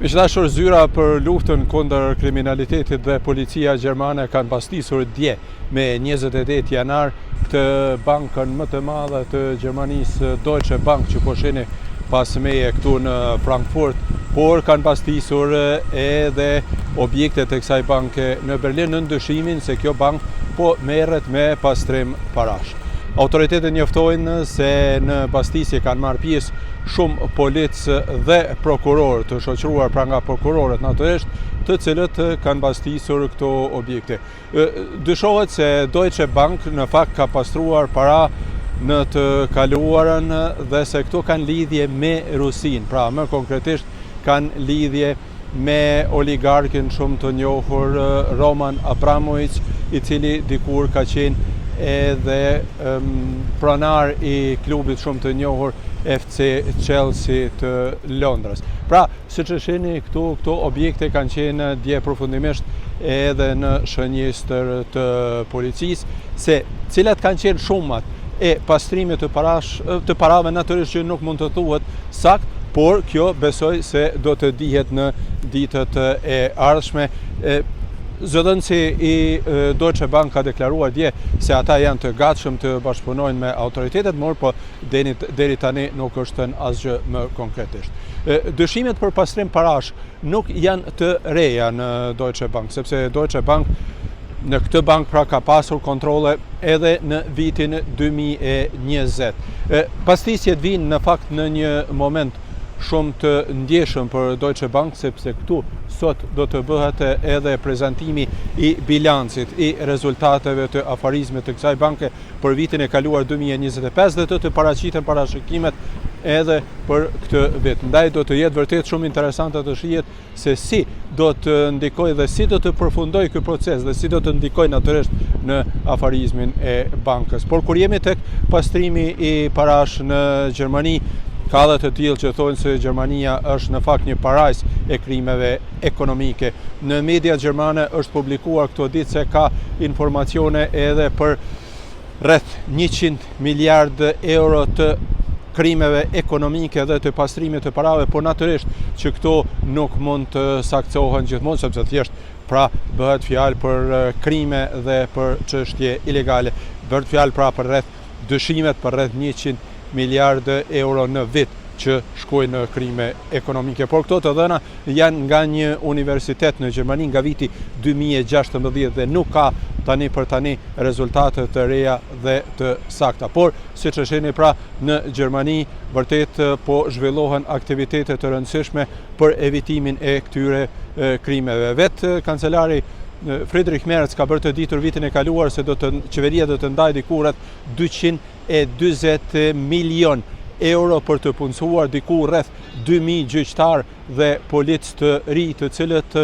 Miqdashur, zyra për luftën kundër kriminalitetit dhe policia gjermane kanë pastisur dje me 28 janar këtë bankën më të madhe të Gjermanisë, Deutsche Bank, që po shihni pas meje këtu në Frankfurt, por kanë pastisur edhe objektet e kësaj banke në Berlin në ndyshimin se kjo bank po merret me pastrim parash. Autoritetet njoftojnë se në pastisje kanë marrë pjesë shumë policë dhe prokurorë të shoqëruar pra nga prokurorët natyrisht, të cilët kanë pastisur këto objekte. Dyshohet se Deutsche Bank në fakt ka pastruar para në të kaluarën dhe se këto kanë lidhje me Rusin, pra më konkretisht kanë lidhje me oligarkin shumë të njohur Roman Abramovich, i cili dikur ka qenë edhe pronar i klubit shumë të njohur FC Chelsea të Londrës. Pra, siç e shihni këto objekte kanë qenë dje përfundimisht edhe në shënjestër të policisë, se cilat kanë qenë shumat e pastrimit të parave natyrisht që nuk mund të thuhet sakt, por kjo besoj se do të dihet në ditët e ardhshme. Zëdhënësi i Deutsche Bank ka deklaruar dje se ata janë të gatshëm të bashkëpunojnë me autoritetet, por deri tani nuk është asgjë më konkretisht. Dyshimet për pastrim parash nuk janë të reja në Deutsche Bank, sepse Deutsche Bank në këtë bank pra ka pasur kontrole edhe në vitin 2020. Pastisjet vinë në fakt në një moment shumë të ndjeshëm për Deutsche Bank, sepse këtu sot do të bëhet edhe prezantimi i bilancit, i rezultateve të afarizmit të kësaj banke për vitin e kaluar 2025 dhe të paraqiten parashikimet edhe për këtë vit. Ndaj do të jetë vërtet shumë interesante të shihet se si do të ndikojë dhe si do të përfundojë ky proces dhe si do të ndikojë natyrisht në afarizmin e bankës. Por kur jemi tek pastrimi i parash në Gjermani, ka dhe të tillë që thonë se Gjermania është në fakt një parajs e krimeve ekonomike. Në media gjermane është publikuar këto ditë se ka informacione edhe për rreth 100 miliardë euro të krimeve ekonomike dhe të pastrimit të parave, por natyrisht që këto nuk mund të sakcohen gjithmonë, sepse thjesht pra bëhet fjalë për krime dhe për çështje ilegale. Bëhet fjalë pra për rreth dyshimet për rreth 100 miliardë euro në vit që shkojnë në krime ekonomike. Por këto të dhëna janë nga një universitet në Gjermani nga viti 2016 dhe nuk ka tani për tani rezultate të reja dhe të sakta. Por, siç e shihni pra, në Gjermani vërtet po zhvillohen aktivitete të rëndësishme për evitimin e këtyre krimeve. Vetë kancelari Friedrich Merz ka bërë të ditur vitin e kaluar se qeveria do të ndajë diku rreth 220 milion euro për të punësuar diku rreth 2000 gjyqtar dhe policë të ri, të cilët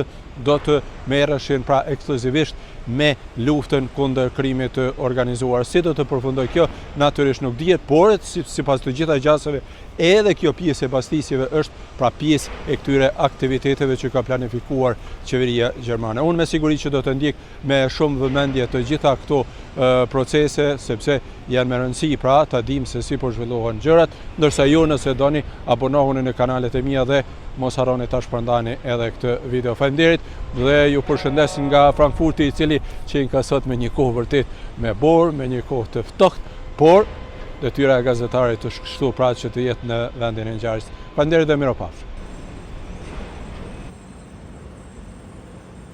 do të merreshin pra ekskluzivisht me luftën kundër krimit të organizuar. Si do të përfundojë kjo, natyrisht nuk dihet, por sipas të gjitha gjasave, edhe kjo pjesë e pastisjeve është pra pjesë e këtyre aktiviteteve që ka planifikuar qeveria gjermane. Unë me siguri që do të ndjek me shumë vëmendje të gjitha këto procese, sepse janë me rëndësi pra ta dim se si po zhvillohen gjërat, ndërsa ju nëse doni abonohuni në kanalet e mia dhe mos harroni ta shpërndani edhe këtë video. Faleminderit dhe ju përshëndes nga Frankfurti, i cili qenë ka sot me një kohë vërtet me borë, me një kohë të ftohtë, por detyra e gazetarit është kështu pra që të jetë në vendin e ngjarjes. Faleminderit dhe miropafshim.